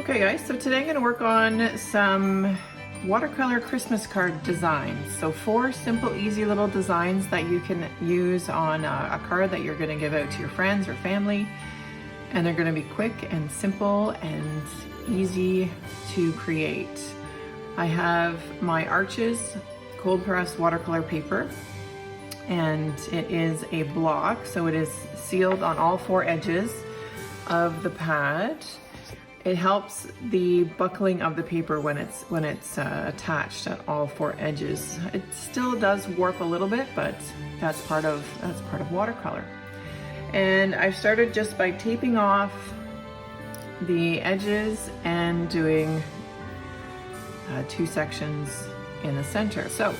Okay guys, so today I'm going to work on some watercolor Christmas card designs. So 4 simple, easy little designs that you can use on a card that you're going to give out to your friends or family. And they're going to be quick and simple and easy to create. I have my Arches cold pressed watercolor paper, and it is a block, so it is sealed on all 4 edges of the pad. It helps the buckling of the paper when it's attached at all 4 edges. It still does warp a little bit, but that's part of watercolor. And I've started just by taping off the edges and doing 2 sections in the center. So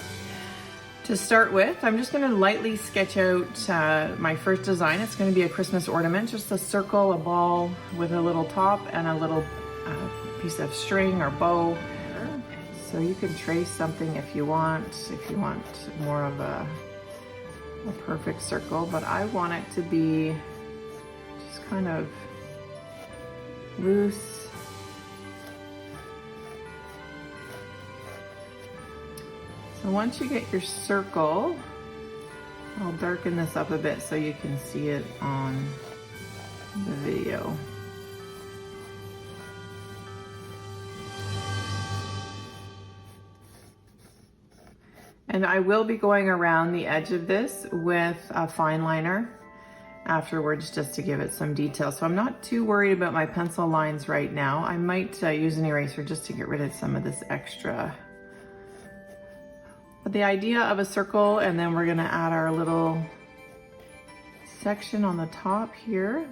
to start with, I'm just going to lightly sketch out my first design. It's going to be a Christmas ornament, just a circle, a ball with a little top and a little piece of string or bow. So you can trace something if you want more of a perfect circle, but I want it to be just kind of loose. So once you get your circle, I'll darken this up a bit so you can see it on the video. And I will be going around the edge of this with a fine liner afterwards just to give it some detail. So I'm not too worried about my pencil lines right now. I might use an eraser just to get rid of some of this extra. But the idea of a circle, and then we're gonna add our little section on the top here.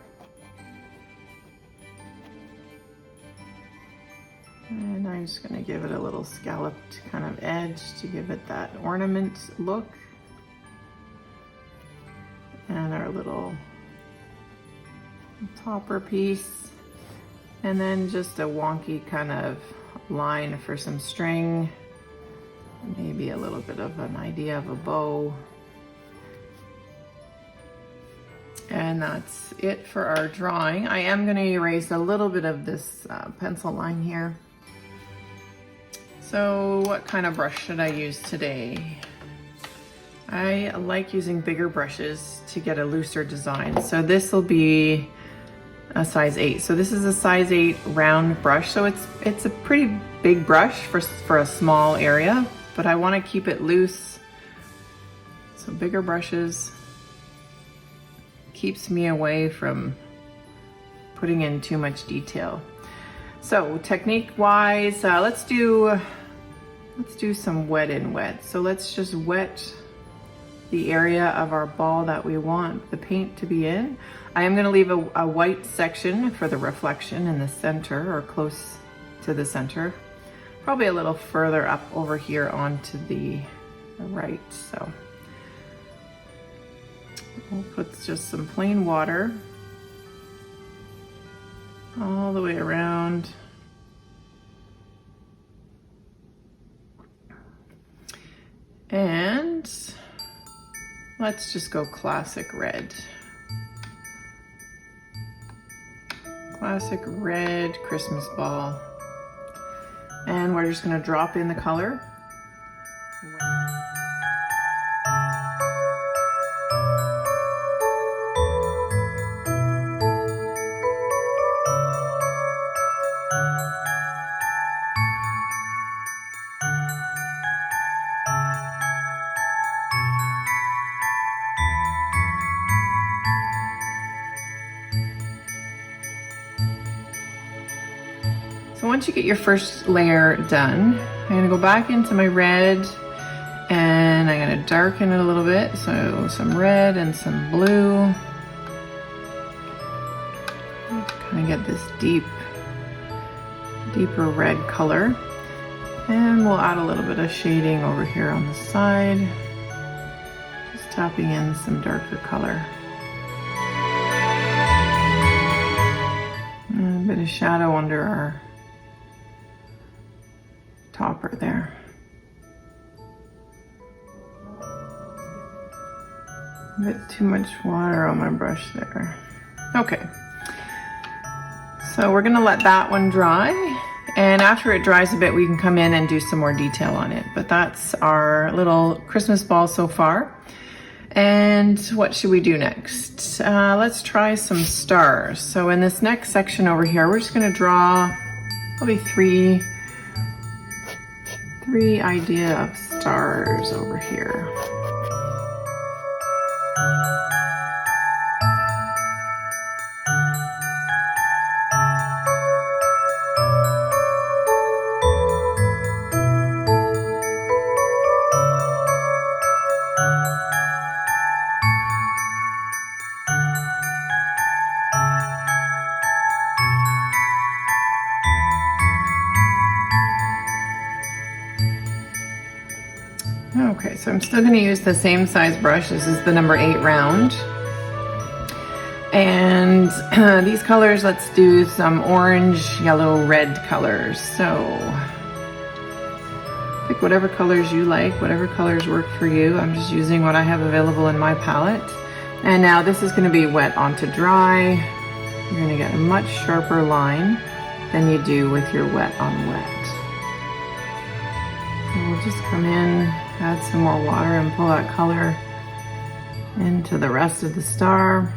And I'm just gonna give it a little scalloped kind of edge to give it that ornament look. And our little topper piece. And then just a wonky kind of line for some string. Maybe a little bit of an idea of a bow. And that's it for our drawing. I am going to erase a little bit of this pencil line here. So what kind of brush should I use today? I like using bigger brushes to get a looser design. So this will be a size 8. So this is a size 8 round brush. So it's a pretty big brush for a small area, but I want to keep it loose. So bigger brushes keeps me away from putting in too much detail. So technique wise, let's do some wet in wet. So let's just wet the area of our ball that we want the paint to be in. I am going to leave a white section for the reflection in the center or close to the center. Probably a little further up over here onto the right. So we'll put just some plain water all the way around. And let's just go classic red. Classic red Christmas ball. And we're just going to drop in the color. So once you get your first layer done, I'm gonna go back into my red and I'm gonna darken it a little bit. So some red and some blue. Kind of get this deeper red color. And we'll add a little bit of shading over here on the side. Just tapping in some darker color. And a bit of shadow under our topper there. A bit too much water on my brush there. Okay, So we're gonna let that one dry. And after it dries a bit, we can come in and do some more detail on it. But that's our little Christmas ball so far. And what should we do next? Let's try some stars. So in this next section over here, we're just gonna draw probably three idea of stars over here. Okay, so I'm still going to use the same size brush. This is the number 8 round. And these colors, let's do some orange, yellow, red colors. So pick whatever colors you like, whatever colors work for you. I'm just using what I have available in my palette. And now this is going to be wet onto dry. You're going to get a much sharper line than you do with your wet on wet. And we'll just come in, add some more water and pull that color into the rest of the star.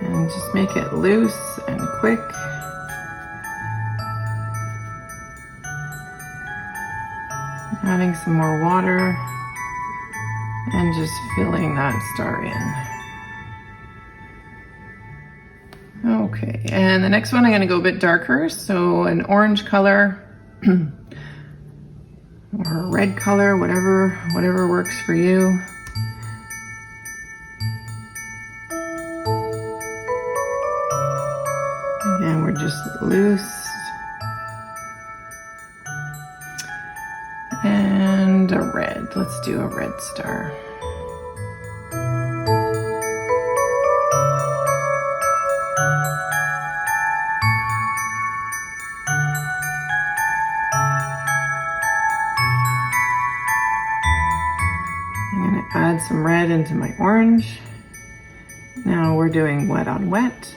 And just make it loose and quick. Adding some more water and just filling that star in. Okay, and the next one I'm going to go a bit darker, so an orange color or a red color, whatever works for you. Again, we're just loose. And a red. Let's do a red star. Add some red into my orange. Now we're doing wet on wet.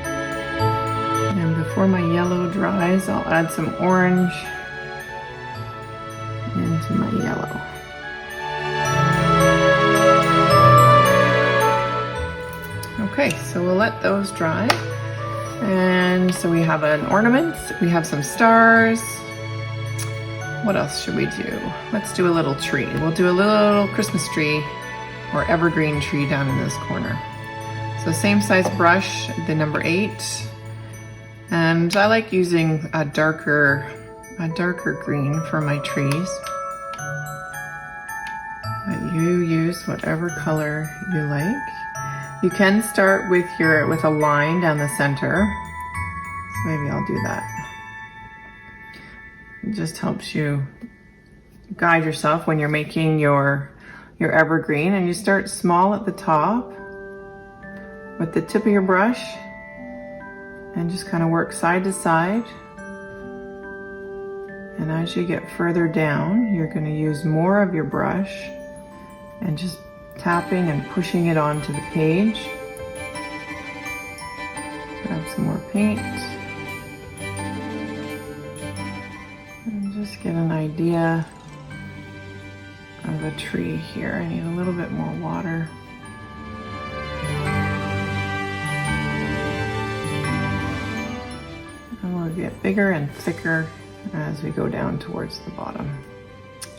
And before my yellow dries, I'll add some orange into my yellow. Okay, so we'll let those dry. And so we have an ornament, we have some stars. What else should we do? Let's do a little tree. We'll do a little Christmas tree or evergreen tree down in this corner. So same size brush, the number 8. And I like using a darker green for my trees. But you use whatever color you like. You can start with a line down the center. So maybe I'll do that. It just helps you guide yourself when you're making your evergreen, and you start small at the top with the tip of your brush and just kind of work side to side. And as you get further down, you're going to use more of your brush and just tapping and pushing it onto the page. Grab some more paint. Just get an idea of a tree here. I need a little bit more water. And we'll get bigger and thicker as we go down towards the bottom.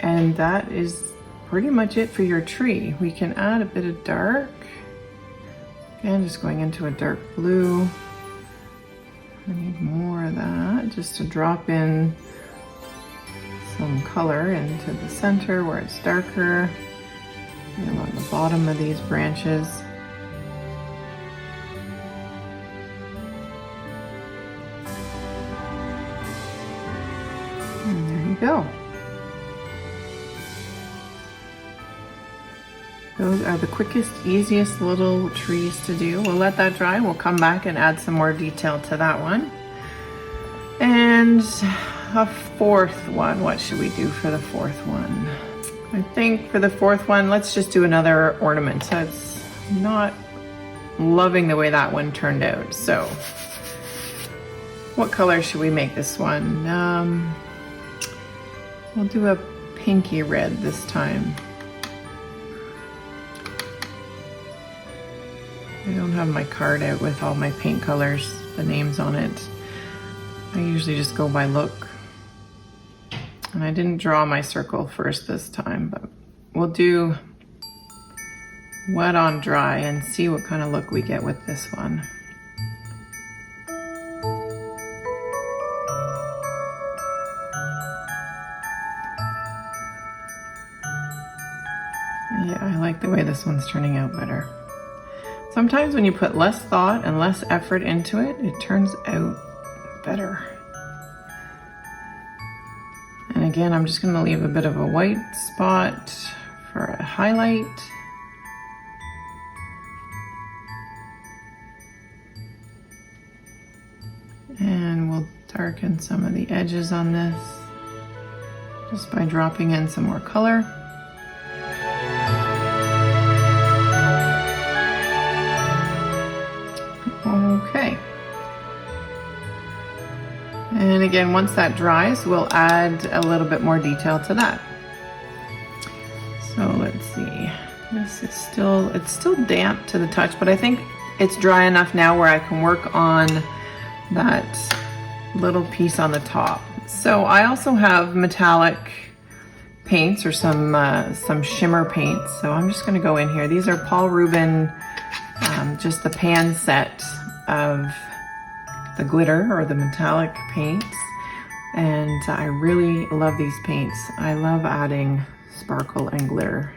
And that is pretty much it for your tree. We can add a bit of dark. Again, just going into a dark blue. I need more of that just to drop in some color into the center where it's darker, and along the bottom of these branches. And there you go. Those are the quickest, easiest little trees to do. We'll let that dry. We'll come back and add some more detail to that one. And a fourth one, what should we do for the fourth one? I think for the fourth one, let's just do another ornament. So it's not loving the way that one turned out. So what color should we make this one? We'll do a pinky red this time. I don't have my card out with all my paint colors, the names on it. I usually just go by look. And I didn't draw my circle first this time, but we'll do wet on dry and see what kind of look we get with this one. Yeah, I like the way this one's turning out better. Sometimes when you put less thought and less effort into it, it turns out better. And again, I'm just gonna leave a bit of a white spot for a highlight. And we'll darken some of the edges on this just by dropping in some more color. Okay. And again, once that dries, we'll add a little bit more detail to that. So let's see. This is it's still damp to the touch, but I think it's dry enough now where I can work on that little piece on the top. So I also have metallic paints or some shimmer paints. So I'm just gonna go in here. These are Paul Rubens, just the pan set of the glitter or the metallic paints. And I really love these paints. I love adding sparkle and glitter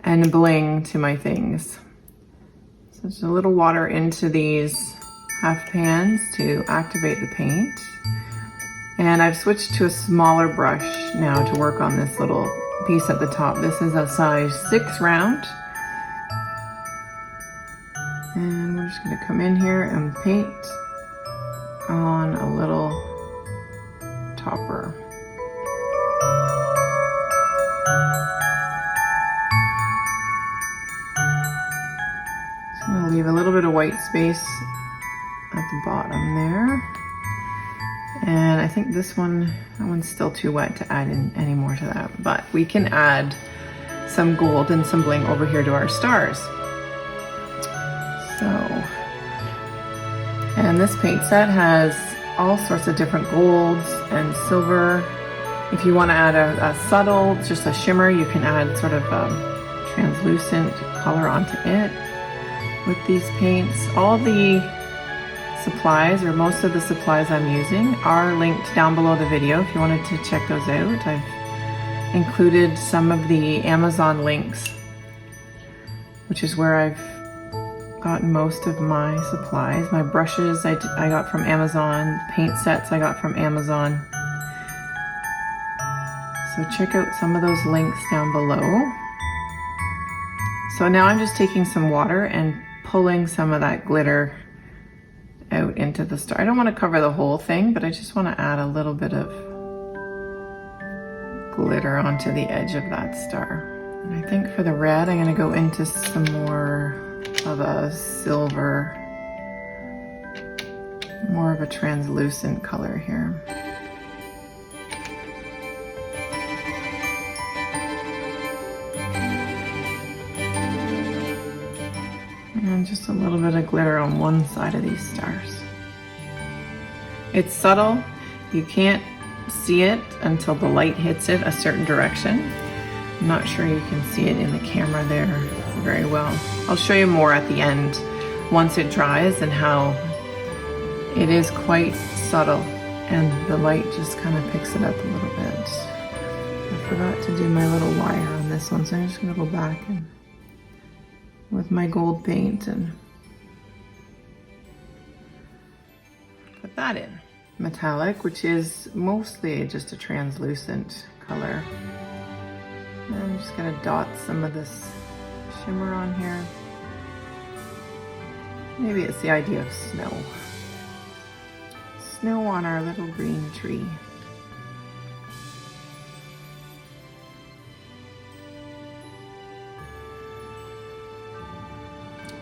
and bling to my things. So just a little water into these half pans to activate the paint. And I've switched to a smaller brush now to work on this little piece at the top. This is a size 6 round. And we're just gonna come in here and paint on a little topper. Just gonna leave a little bit of white space at the bottom there. And I think that one's still too wet to add in any more to that, but we can add some gold and some bling over here to our stars. So, and this paint set has all sorts of different golds and silver. If you want to add a subtle, just a shimmer, you can add sort of a translucent color onto it with these paints. All the supplies, or most of the supplies I'm using, are linked down below the video if you wanted to check those out. I've included some of the Amazon links, which is where I've gotten most of my supplies. My brushes I got from Amazon, paint sets I got from Amazon. So check out some of those links down below. So now I'm just taking some water and pulling some of that glitter out into the star. I don't want to cover the whole thing, but I just want to add a little bit of glitter onto the edge of that star. And I think for the red, I'm going to go into some more of a silver, more of a translucent color here. And just a little bit of glitter on one side of these stars. It's subtle. You can't see it until the light hits it a certain direction. I'm not sure you can see it in the camera there very well. I'll show you more at the end once it dries and how it is quite subtle and the light just kind of picks it up a little bit. I forgot to do my little wire on this one, so I'm just gonna go back and with my gold paint and put that in. Metallic, which is mostly just a translucent color. And I'm just gonna dot some of this shimmer on here. Maybe it's the idea of snow. Snow on our little green tree.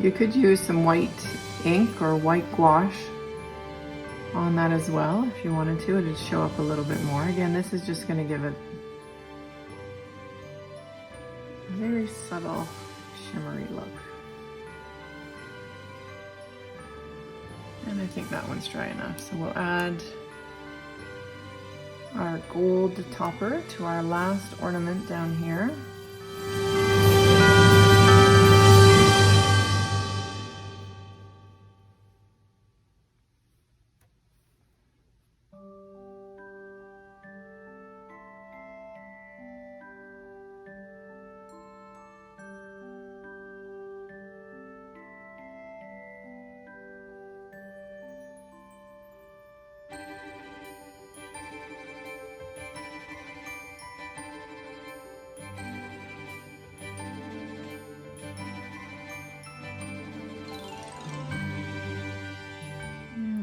You could use some white ink or white gouache on that as well if you wanted to. It'd show up a little bit more. Again, this is just going to give it a very subtle shimmery look. And I think that one's dry enough. So we'll add our gold topper to our last ornament down here.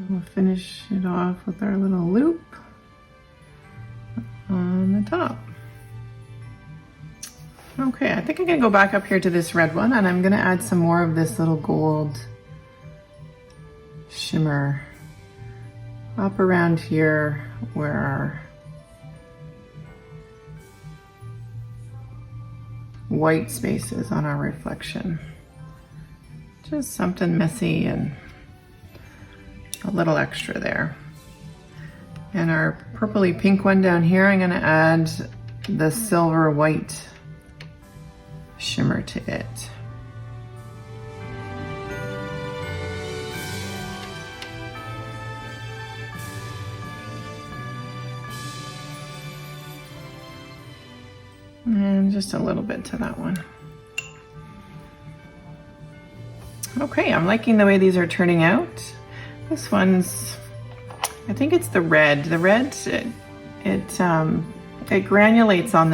We'll finish it off with our little loop on the top. Okay, I think I'm gonna go back up here to this red one, and I'm gonna add some more of this little gold shimmer up around here where our white space is on our reflection. Just something messy and a little extra there. And our purpley pink one down here, I'm gonna add the silver white shimmer to it. And just a little bit to that one. Okay, I'm liking the way these are turning out. This one's, I think it's the red. The red, it granulates on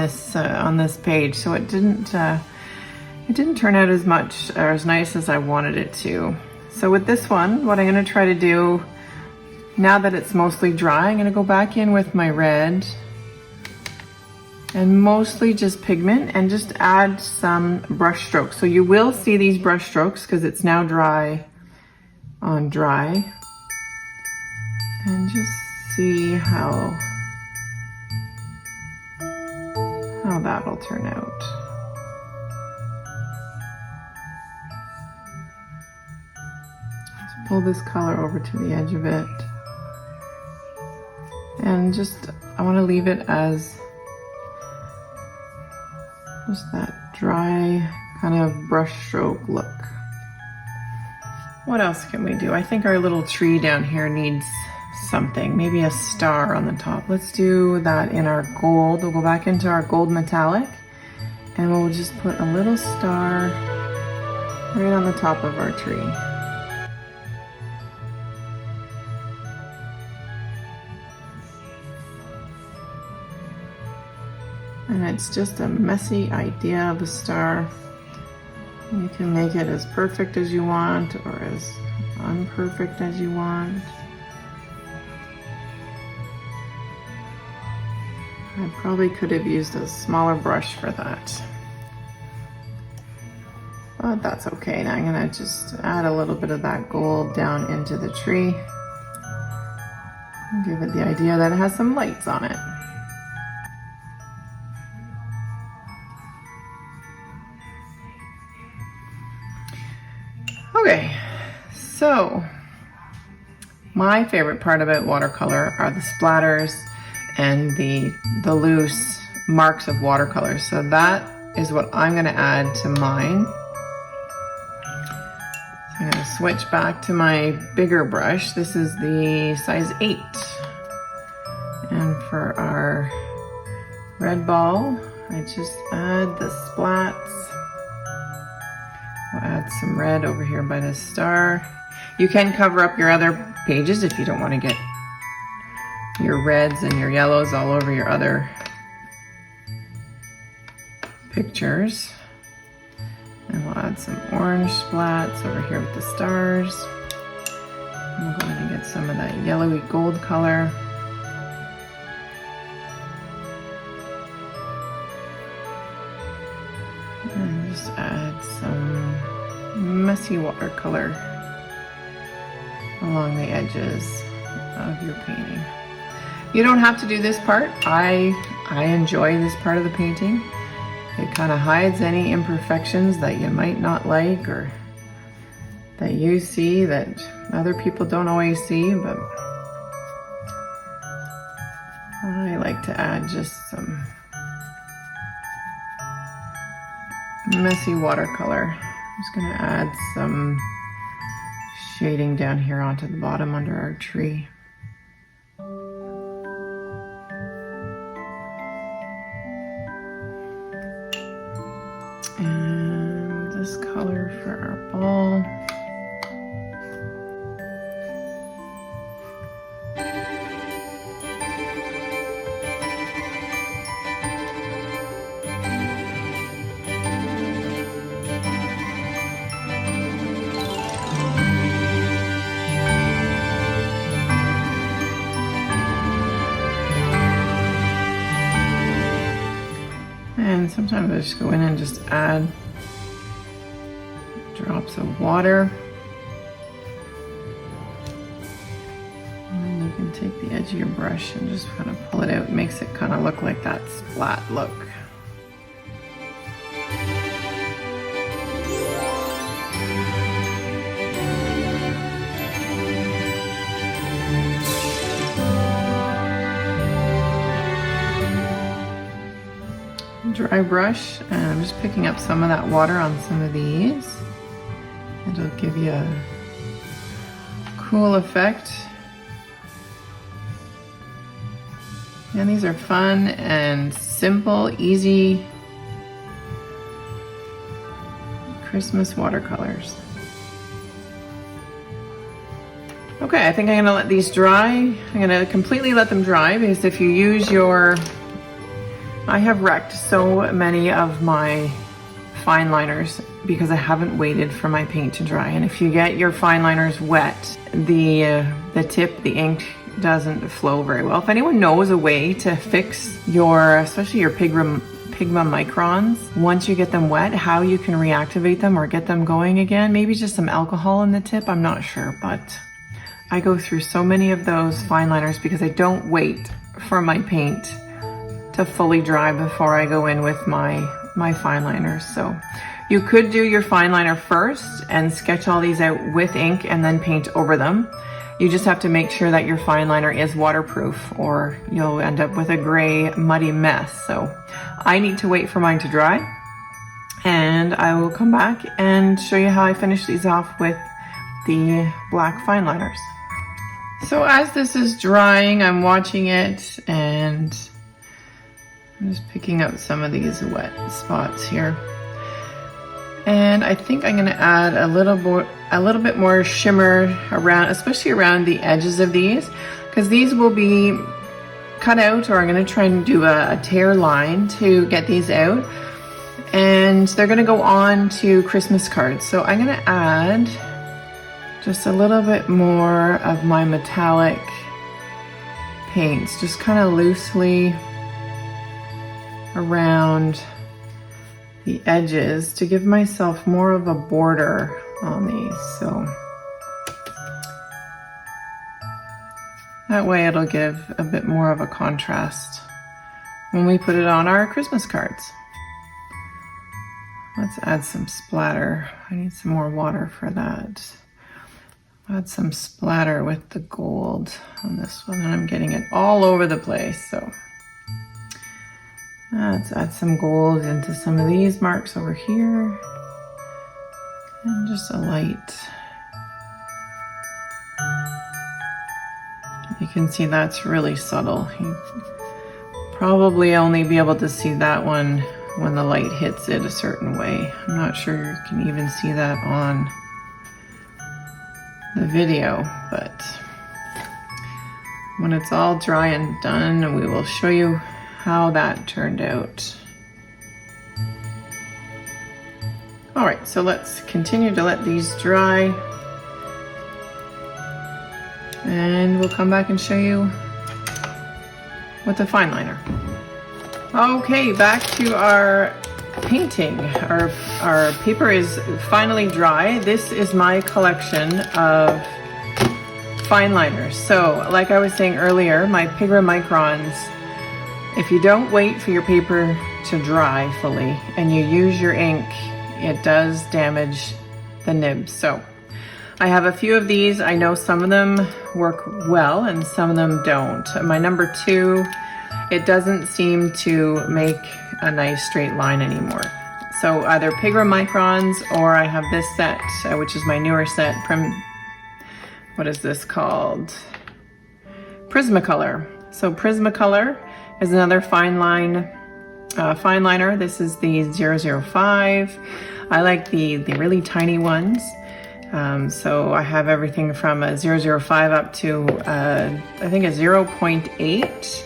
this page, so it didn't turn out as much or as nice as I wanted it to. So with this one, what I'm going to try to do now that it's mostly dry, I'm going to go back in with my red and mostly just pigment and just add some brush strokes. So you will see these brush strokes because it's now dry on dry. And just see how that'll turn out. Let's pull this color over to the edge of it. And just, I want to leave it as just that dry kind of brush stroke look. What else can we do? I think our little tree down here needs something, maybe a star on the top. Let's do that in our gold. We'll go back into our gold metallic and we'll just put a little star right on the top of our tree. And it's just a messy idea of a star. You can make it as perfect as you want or as unperfect as you want. I probably could have used a smaller brush for that, but that's okay. Now I'm gonna just add a little bit of that gold down into the tree and give it the idea that it has some lights on it. Okay, so my favorite part about watercolor are the splatters and the loose marks of watercolor. So that is what I'm going to add to mine. So I'm going to switch back to my bigger brush. This is the size 8. And for our red ball, I just add the splats. We'll add some red over here by the star. You can cover up your other pages if you don't want to get your reds and your yellows all over your other pictures. And we'll add some orange splats over here with the stars. And we'll go ahead and get some of that yellowy gold color. And just add some messy watercolor along the edges of your painting. You don't have to do this part. I enjoy this part of the painting. It kind of hides any imperfections that you might not like or that you see that other people don't always see, but I like to add just some messy watercolor. I'm just gonna add some shading down here onto the bottom under our tree. And this color for our ball. And sometimes I just go in and just add drops of water. And you can take the edge of your brush and just kind of pull it out. It makes it kind of look like that splat look. Dry brush, and I'm just picking up some of that water on some of these. It'll give you a cool effect. And these are fun and simple, easy Christmas watercolors. Okay, I think I'm gonna let these dry. I'm gonna completely let them dry, because if you use your, I have wrecked so many of my fine liners because I haven't waited for my paint to dry. And if you get your fine liners wet, the tip, the ink doesn't flow very well. If anyone knows a way to fix your, especially your Pigma microns, once you get them wet, how you can reactivate them or get them going again, maybe just some alcohol in the tip, I'm not sure, but I go through so many of those fine liners because I don't wait for my paint to fully dry before I go in with my fine liners. So you could do your fine liner first and sketch all these out with ink and then paint over them. You just have to make sure that your fine liner is waterproof or you'll end up with a gray muddy mess. So I need to wait for mine to dry, and I will come back and show you how I finish these off with the black fine liners. So as this is drying, I'm watching it and I'm just picking up some of these wet spots here. And I think I'm gonna add a little bit more shimmer around, especially around the edges of these, because these will be cut out, or I'm gonna try and do a tear line to get these out. And they're gonna go on to Christmas cards. So I'm gonna add just a little bit more of my metallic paints, just kind of loosely around the edges to give myself more of a border on these. So that way it'll give a bit more of a contrast when we put it on our Christmas cards. Let's add some splatter. I need some more water for that. Add some splatter with the gold on this one, and I'm getting it all over the place. So let's add some gold into some of these marks over here. And just a light. You can see that's really subtle. You probably only be able to see that one when the light hits it a certain way. I'm not sure you can even see that on the video, but when it's all dry and done, we will show you how that turned out. All right, so let's continue to let these dry, and we'll come back and show you with the fine liner. Okay, back to our painting. Our paper is finally dry. This is my collection of fine liners. So like I was saying earlier, my Pigmicrons, if you don't wait for your paper to dry fully and you use your ink, it does damage the nibs. So I have a few of these. I know some of them work well and some of them don't. My number 2, it doesn't seem to make a nice straight line anymore. So either Pigmicrons, or I have this set, which is my newer set. What is this called? Prismacolor. So Prismacolor is another fine liner. This is the 005. I like the really tiny ones. So I have everything from a 005 up to I think a 0.8.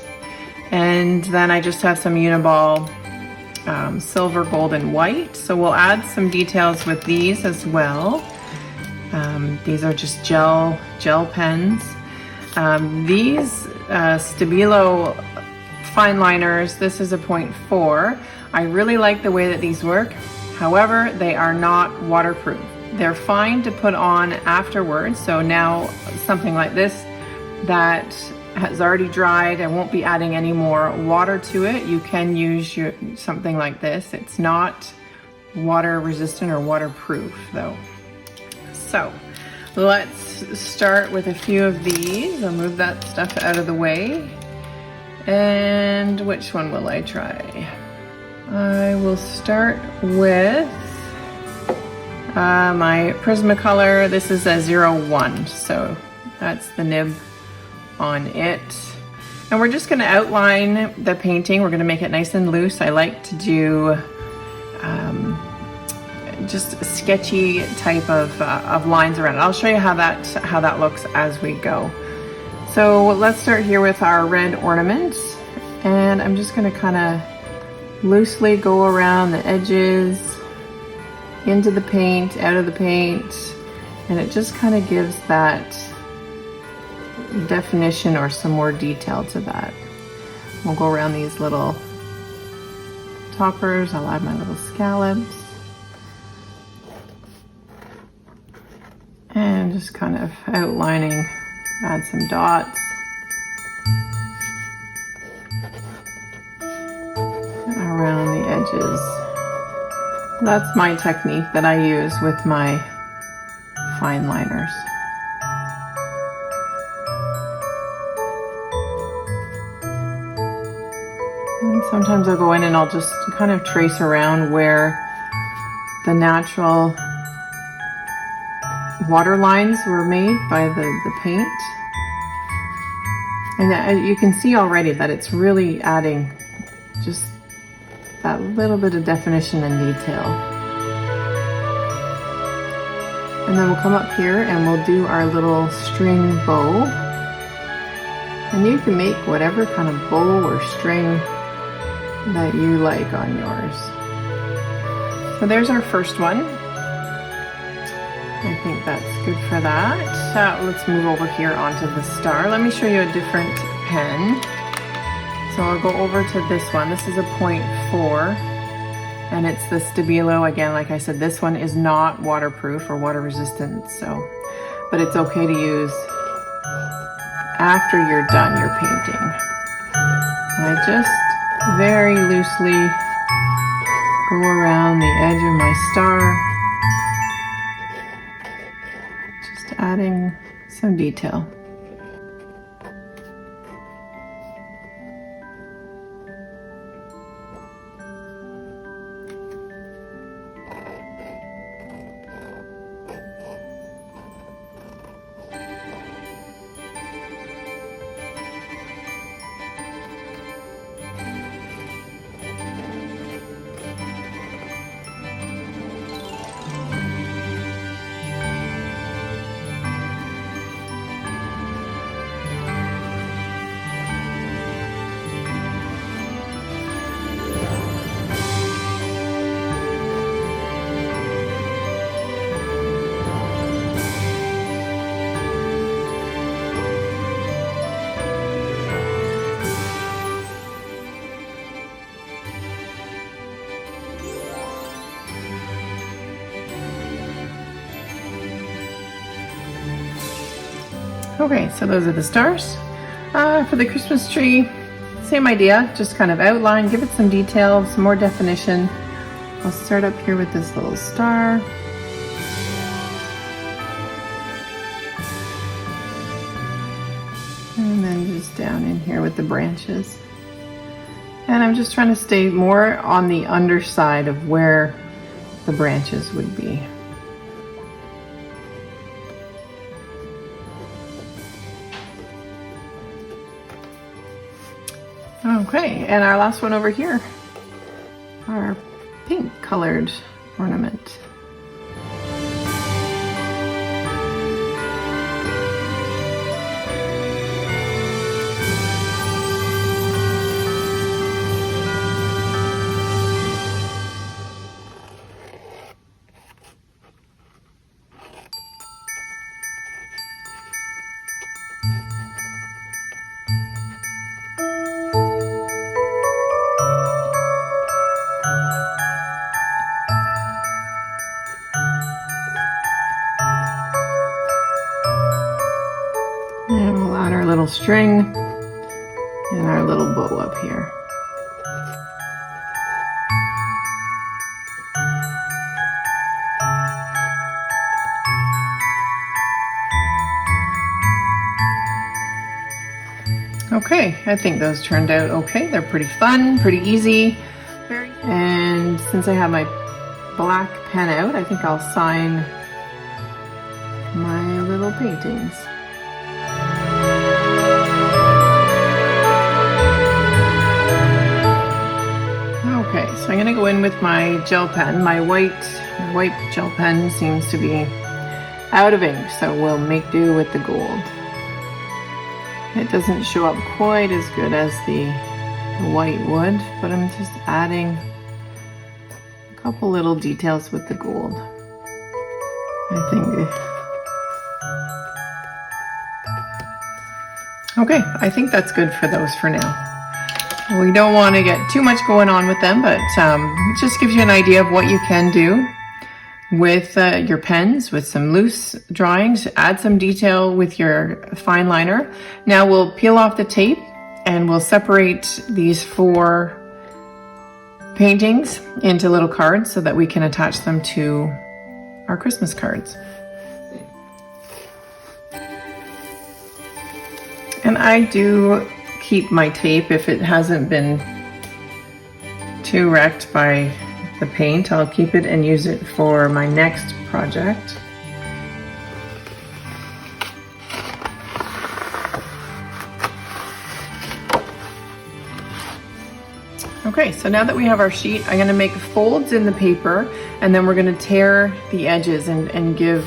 And then I just have some Uniball silver, gold, and white. So we'll add some details with these as well. These are just gel pens. These Stabilo fine liners, this is a 0.4. I really like the way that these work. However, they are not waterproof. They're fine to put on afterwards. So now something like this that has already dried, I won't be adding any more water to it. You can use something like this. It's not water resistant or waterproof though. So let's start with a few of these. I'll move that stuff out of the way. And which one will I try? I will start with my Prismacolor. This is a 01, so that's the nib on it. And we're just going to outline the painting. We're going to make it nice and loose. I like to do just a sketchy type of lines around it. I'll show you how that looks as we go. So let's start here with our red ornaments, and I'm just going to kind of loosely go around the edges, into the paint, out of the paint, and it just kind of gives that definition or some more detail to that. We'll go around these little toppers. I'll add my little scallops. And just kind of outlining, add some dots. Around the edges. That's my technique that I use with my fine liners. And sometimes I'll go in and I'll just kind of trace around where the natural water lines were made by the paint. And you can see already that it's really adding just that little bit of definition and detail. And then we'll come up here and we'll do our little string bow. And you can make whatever kind of bow or string that you like on yours. So there's our first one. I think that's good for that. Let's move over here onto the star. Let me show you a different pen. So I'll go over to this one. This is a 0.4 and it's the Stabilo. Again, like I said, this one is not waterproof or water resistant, but it's okay to use after you're done your painting. And I just very loosely go around the edge of my star, just adding some detail. Okay, so those are the stars. For the Christmas tree, same idea, just kind of outline, give it some detail, some more definition. I'll start up here with this little star. And then just down in here with the branches. And I'm just trying to stay more on the underside of where the branches would be. Okay, and our last one over here, our pink colored ornament. And we'll add our little string and our little bow up here. Okay, I think those turned out okay. They're pretty fun, pretty easy. And since I have my black pen out, I think I'll sign my little paintings. Okay, so I'm gonna go in with my gel pen. My white gel pen seems to be out of ink, so we'll make do with the gold. It doesn't show up quite as good as the white would, but I'm just adding a couple little details with the gold. I think that's good for those for now. We don't want to get too much going on with them, but it just gives you an idea of what you can do with your pens, with some loose drawings. Add some detail with your fine liner. Now we'll peel off the tape and we'll separate these 4 paintings into little cards so that we can attach them to our Christmas cards. And I do keep my tape if it hasn't been too wrecked by the paint. I'll keep it and use it for my next project. Okay, so now that we have our sheet, I'm gonna make folds in the paper, and then we're gonna tear the edges and give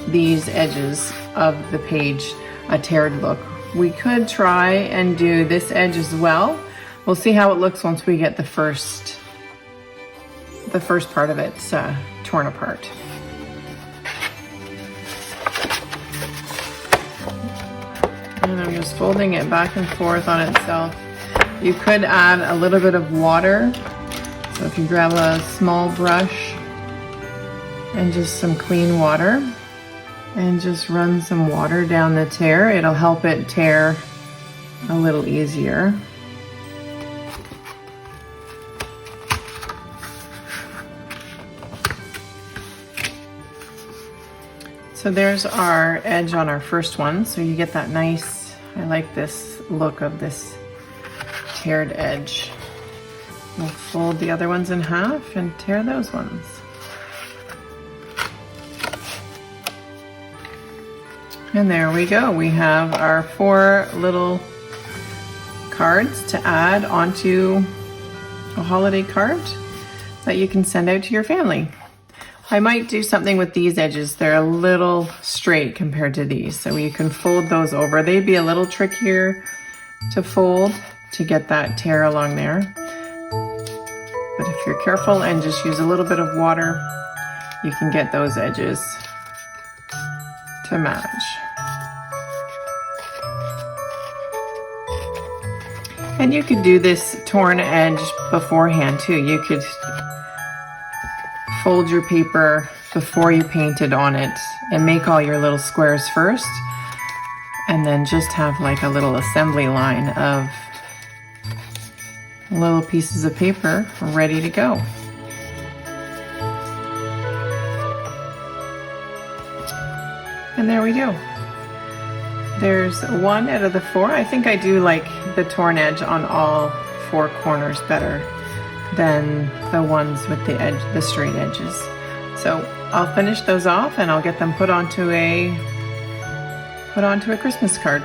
these edges of the page a teared look. We could try and do this edge as well. We'll see how it looks once we get the first part of it torn apart. And I'm just folding it back and forth on itself. You could add a little bit of water. So if you grab a small brush and just some clean water and just run some water down the tear, it'll help it tear a little easier. So there's our edge on our first one. So you get that nice, I like this look of this teared edge. We'll fold the other ones in half and tear those ones. And there we go. We have our 4 little cards to add onto a holiday card that you can send out to your family. I might do something with these edges. They're a little straight compared to these, so you can fold those over. They'd be a little trickier to fold to get that tear along there. But if you're careful and just use a little bit of water, you can get those edges to match. And you could do this torn edge beforehand too. You could fold your paper before you painted on it and make all your little squares first. and then just have like a little assembly line of little pieces of paper ready to go. And there we go. There's one out of the four. I think I do like the torn edge on all four corners better than the ones with the edge, the straight edges. So I'll finish those off and I'll get them put onto a Christmas card.